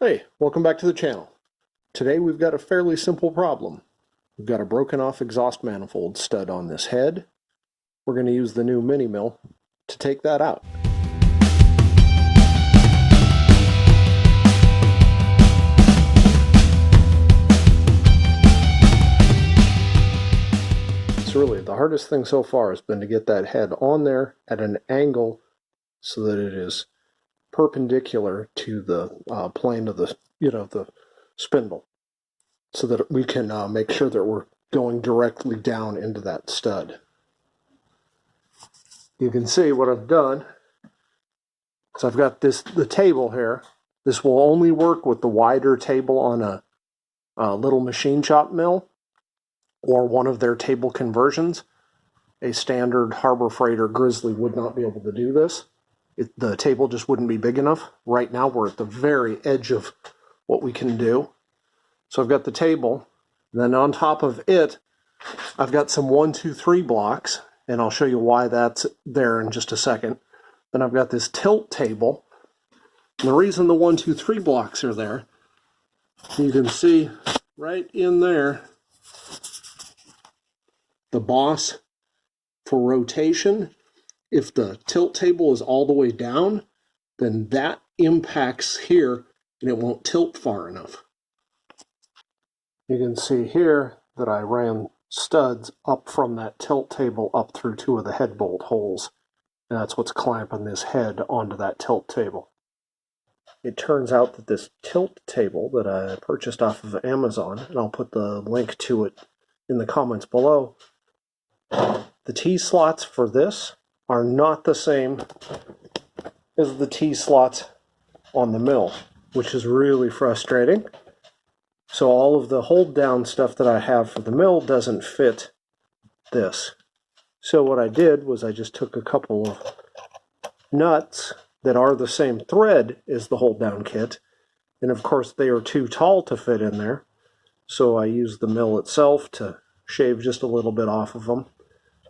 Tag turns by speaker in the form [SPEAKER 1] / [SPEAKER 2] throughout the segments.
[SPEAKER 1] Hey, welcome back to the channel. Today we've got a fairly simple problem. We've got a broken off exhaust manifold stud on this head. We're going to use the new mini mill to take that out. So really the hardest thing so far has been to get that head on there at an angle so that it is perpendicular to the plane of the the spindle, so that we can make sure that we're going directly down into that stud. You can see what I've done. So I've got the table here. This will only work with the wider table on a little machine shop mill or one of their table conversions. A standard Harbor Freight or Grizzly would not be able to do this. The table just wouldn't be big enough. Right now we're at the very edge of what we can do. So I've got the table, and then on top of it I've got some 1, 2, 3 blocks, and I'll show you why that's there in just a second. Then I've got this tilt table, and the reason the 1, 2, 3 blocks are there, you can see right in there the boss for rotation. If the tilt table is all the way down, then that impacts here and it won't tilt far enough. You can see here that I ran studs up from that tilt table up through 2 of the head bolt holes. And that's what's clamping this head onto that tilt table. It turns out that this tilt table that I purchased off of Amazon, and I'll put the link to it in the comments below, the T-slots for this are not the same as the T-slots on the mill, which is really frustrating. So all of the hold down stuff that I have for the mill doesn't fit this. So what I did was I just took a couple of nuts that are the same thread as the hold down kit, and of course they are too tall to fit in there, so I used the mill itself to shave just a little bit off of them.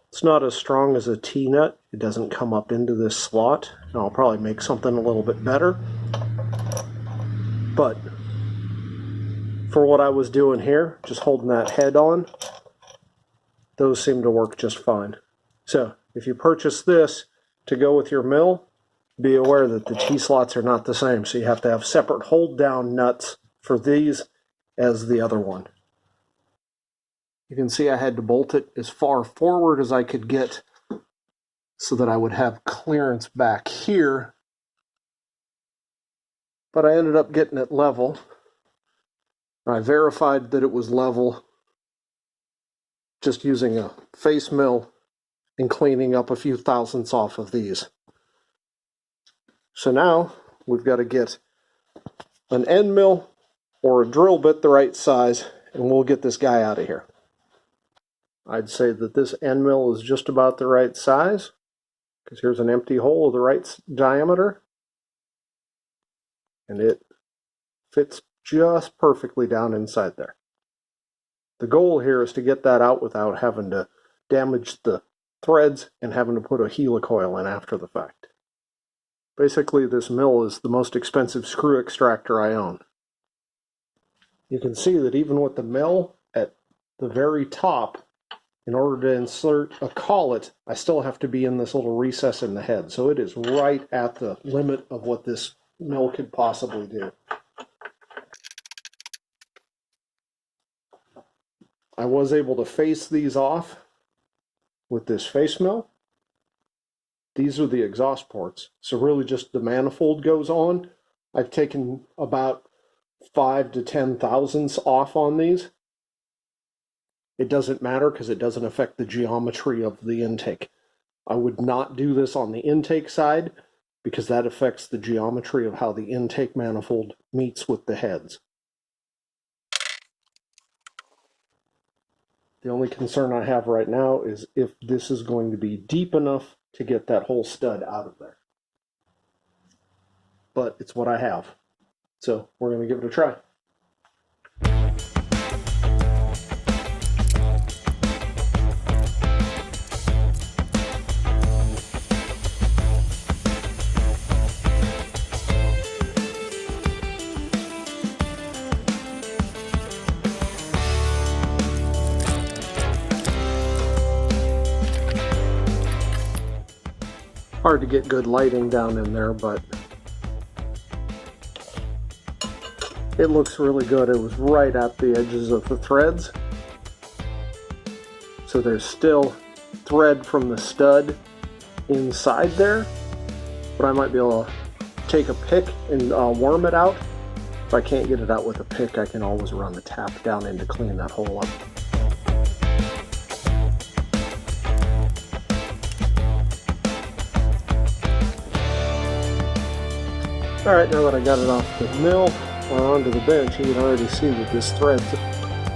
[SPEAKER 1] It's not as strong as a T-nut. It doesn't come up into this slot. And I'll probably make something a little bit better. But for what I was doing here, just holding that head on, those seem to work just fine. So if you purchase this to go with your mill, be aware that the T-slots are not the same. So you have to have separate hold down nuts for these as the other one. You can see I had to bolt it as far forward as I could get so that I would have clearance back here. But I ended up getting it level. I verified that it was level just using a face mill and cleaning up a few thousandths off of these. So now we've got to get an end mill or a drill bit the right size, and we'll get this guy out of here. I'd say that this end mill is just about the right size, because here's an empty hole of the right diameter, and it fits just perfectly down inside there. The goal here is to get that out without having to damage the threads and having to put a helicoil in after the fact. Basically, this mill is the most expensive screw extractor I own. You can see that even with the mill at the very top, in order to insert a collet, I still have to be in this little recess in the head. So it is right at the limit of what this mill could possibly do. I was able to face these off with this face mill. These are the exhaust ports. So really just the manifold goes on. I've taken about 5 to 10 thousandths off on these. It doesn't matter because it doesn't affect the geometry of the intake. I would not do this on the intake side because that affects the geometry of how the intake manifold meets with the heads. The only concern I have right now is if this is going to be deep enough to get that whole stud out of there. But it's what I have. So we're going to give it a try. Hard to get good lighting down in there, but it looks really good. It was right at the edges of the threads. So there's still thread from the stud inside there, but I might be able to take a pick and worm it out. If I can't get it out with a pick, I can always run the tap down in to clean that hole up. Alright, now that I got it off the mill or onto the bench, you can already see that this thread's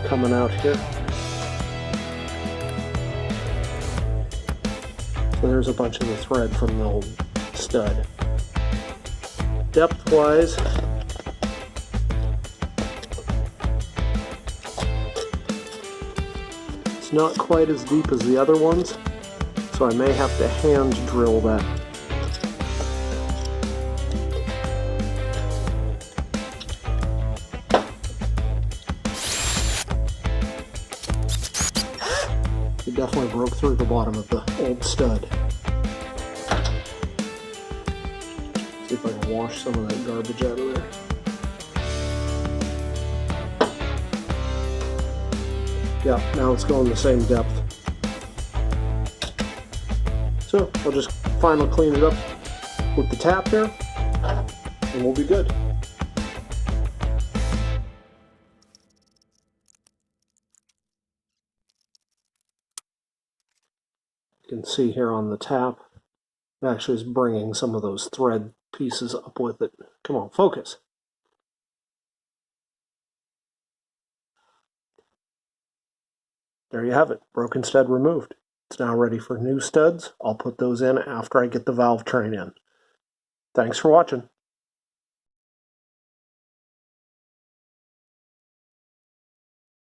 [SPEAKER 1] coming out here. So there's a bunch of the thread from the old stud. Depth-wise, it's not quite as deep as the other ones, so I may have to hand drill that. It definitely broke through the bottom of the old stud. See if I can wash some of that garbage out of there. Yeah, now it's going the same depth. So I'll just finally clean it up with the tap there, and we'll be good. You can see here on the tap, it actually is bringing some of those thread pieces up with it. Come on, focus. There you have it, broken stud removed. It's now ready for new studs. I'll put those in after I get the valve train in. Thanks for watching.